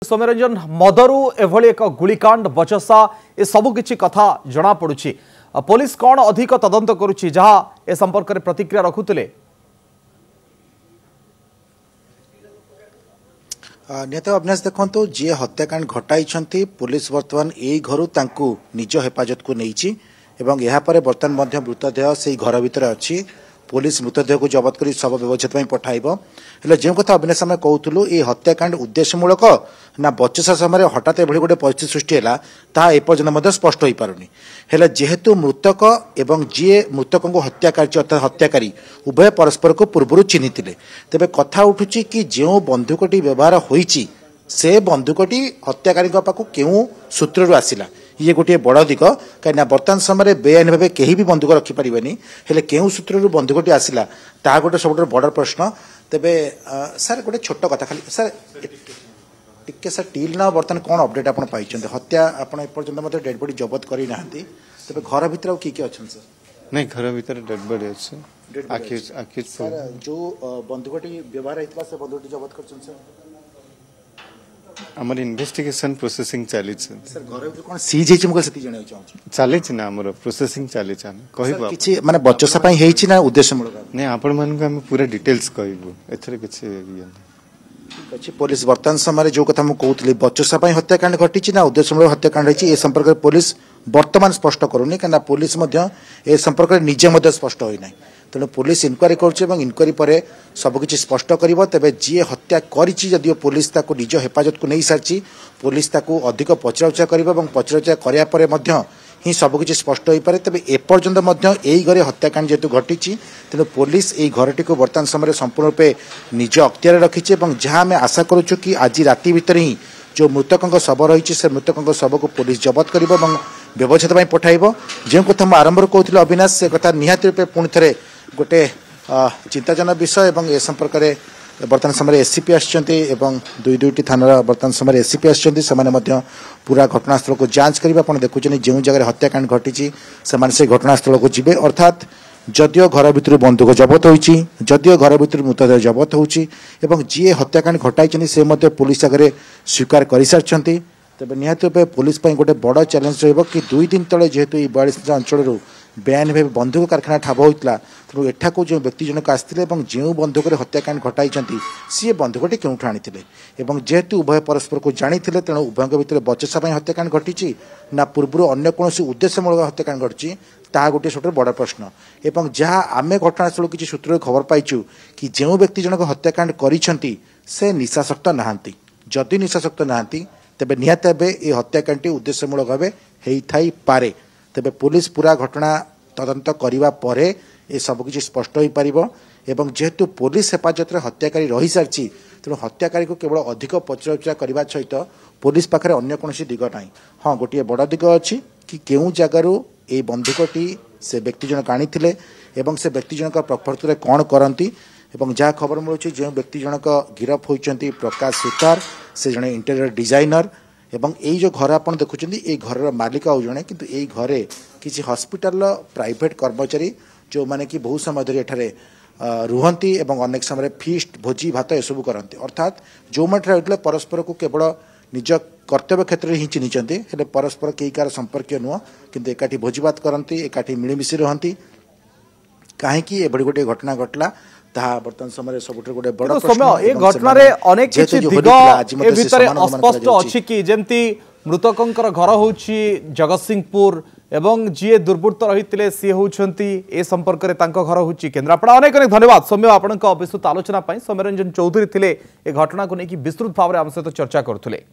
सौम्यरंजन मदरू एभली एक गुलिकांड बचसा ए सबु किछि कथा जना पड़ुछि पुलिस कौन अधिक तदंत करुछि जहा ए संपर्क में प्रतिक्रिया रखुतिले नेता अविनाश देखो जी हत्याकांड घटाई पुलिस बर्तमान यही घर निज हेफाजत को नहीं बर्तमान मृतदेह से घर भितर अच्छी पुलिस मृतदेह को जबत कर शव व्यवच्छेद पठाइब हेले जो कथा अविनाश आम कहूँ ये हत्याकांड उद्देश्यमूलक ना बचसा समय हठात एभली गोटे परिस्थिति सृष्टि है ताहा एपर्यंत स्पष्ट हो पारुनी हेले जेहेतु मृतक एवं जी मृतक को हत्या अर्थात हत्याकारी उभय परस्पर को पूर्व चिन्हिथिले तेबे कथा उठुची कि जो बंधुकटी व्यवहार होईची से बंधुकटी हत्याकारी पाखु केउ सूत्रु आसिला ये गोटे बड़ दिग कहीं बर्तमान समय बेआईन भाव कहीं भी बंधुक रखिपारे हेले केउ सूत्रु बंधुकटी आसिला ता गोटे सब बड़ प्रश्न तेबे सर गोटे छोट कथा खाली सर टिके सर टिल ना बर्तमान कौन अपडेट आप हत्या आप एपर्यंत डेड बॉडी जबत करना तेरे घर भर किए अच्छा सर नहीं घर भर डेड बॉडी अच्छे सर जो बंधुकटी व्यवहार होता से बंधुकटी जबत कर सर हमर इन्वेस्टिगेशन प्रोसेसिंग चली सर घर कोन सीज हेछि मको सती जणै चाहू चली ना हमर प्रोसेसिंग चली हम कहबो किछि माने बच्चा पई हेछि ना उद्देश्य मूलक नहीं आपण मन को हम पूरा डिटेल्स कहबो एथरे किछि अच्छी पुलिस वर्तमान समय जो कथा मुझे कहूली बचसा हत्याकांड घटी ना उद्देश्यमूलक हत्याकांड होती ए संपर्क में पुलिस वर्तमान स्पष्ट करूनी कहीं पुलिस ए संपर्क में निजे स्पष्ट होना तेणु पुलिस इनक्वारी करी पर सबकि स्पष्ट कर तेज जी हत्या करी पुलिस निज हेफाजत को नहीं सारी पुलिस अधिक पचराउचा कर पचराउचा कराया ही सबकि स्पष्ट हो पारे तेज एपर्यंत यही घरे हत्याकांड जेहेतु घटी तेणु पुलिस यही घरटी को बर्तमान समय संपूर्ण रूपे निज अख्तियार रखी जहाँ आम आशा करुचु कि आज राति भितर ही जो मृतकों शव रही से मृतकों शव को पुलिस जबत कर व्यवच्छेद पठाइब जो कथा मुझे आरंभ कहूँ अविनाश से कथा निहाती रूपे पुणी थे गोटे चिंताजनक विषय और ए संपर्क में बर्तमान समय एससीपी आसछन्ती एवं दुईटी थानार बर्तमान समय एससीपी आसछन्ती से पूरा घटनास्थल को जांच करेंगे आप देखुं जो जगह हत्याकांड घटी से घटनास्थल को जीवे अर्थात जदियो घर भितर बंदूक जबत होती जदियो घर भितर मृतदेह जबत होची जी हत्याकांड घटाई से पुलिस आगे स्वीकार कर सारी तेज निहत रूपे पुलिस गोटे बड़ चैलेंज रही 2 दिन तले जेहेतु 42 अंचल बेआईन भाव बंधुक कारखाना ठाब होता तेणु एठाक जो व्यक्ति जनक आसते जो बंधुक हत्याकांड घटाई सी बंधुकटी क्यों आनी जेहेतु उभय परस्पर को जानी तेणु उभय भितर बचसा हत्याकांड घटी ना पूर्व अन्य कौन उद्देश्यमूलक हत्याकांड घटी ताहा गोटे सब बड़ प्रश्न एवं जहाँ आम घटनास्थल किसी सूत्र खबर पाइचु कि जो व्यक्ति जनक हत्याकांड करिसेंती से निशाशक्त नहांती जदि निशाशक्त नहांती तेबे निहात भावे ये हत्याकांड उद्देश्यमूलक भाव होई पारे तेबे पुलिस पूरा घटना तदंत करने पर ये सबकि स्पष्ट हो पार एवं जेहेतु पुलिस हेफाजत में हत्याकारी रही सारी तेणु हत्याकारी को केवल अधिक पचराउचा करने सहित पुलिस पाखे अन्य कौन दिग ना हाँ गोटे बड़ दिग अच्छी कि केउ जगार ये बंधुकटी से व्यक्ति जनक आनी से व्यक्ति जनक प्रकृति में कौन करती जहाँ खबर मिलूँ जो व्यक्ति जनक गिरफ होती प्रकाश सुतार से जड़े इंटेरियर डिजाइनर एवं यही जो घर आप देखुं ये घर मालिक आउ जड़े कि यही घरे किसी हॉस्पिटल प्राइवेट कर्मचारी जो माने कि बहुत समय धरी एठारे रुहंती एवं अनेक समय फीस्ट भोजी भात एसबू करती अर्थात जो मैंने परस्पर को केवल निज कर्तव्य क्षेत्र में ही चिन्हिंटे हेले परस्पर कई कार संपर्क नुह कि एकाठी भोजी भात करती एकाठी मिलमिशी रहती कहीं एभली गोटे घटना घटला बर्तमान समय सब गोटे बड़ समय घटना अनेक दिग अस्पष्ट अच्छी कि जमती मृतकों घर हूँ जगतसिंहपुर एवं जी दुर्वृत्त रही सी होती ए संपर्क में घर हूँ केन्द्रापड़ा अनेक अनेक धन्यवाद सौम्य आपण विस्तृत आलोचना सौम्यरंजन चौधरी थे घटना को लेकिन विस्तृत भाव में आम सहित चर्चा करुले।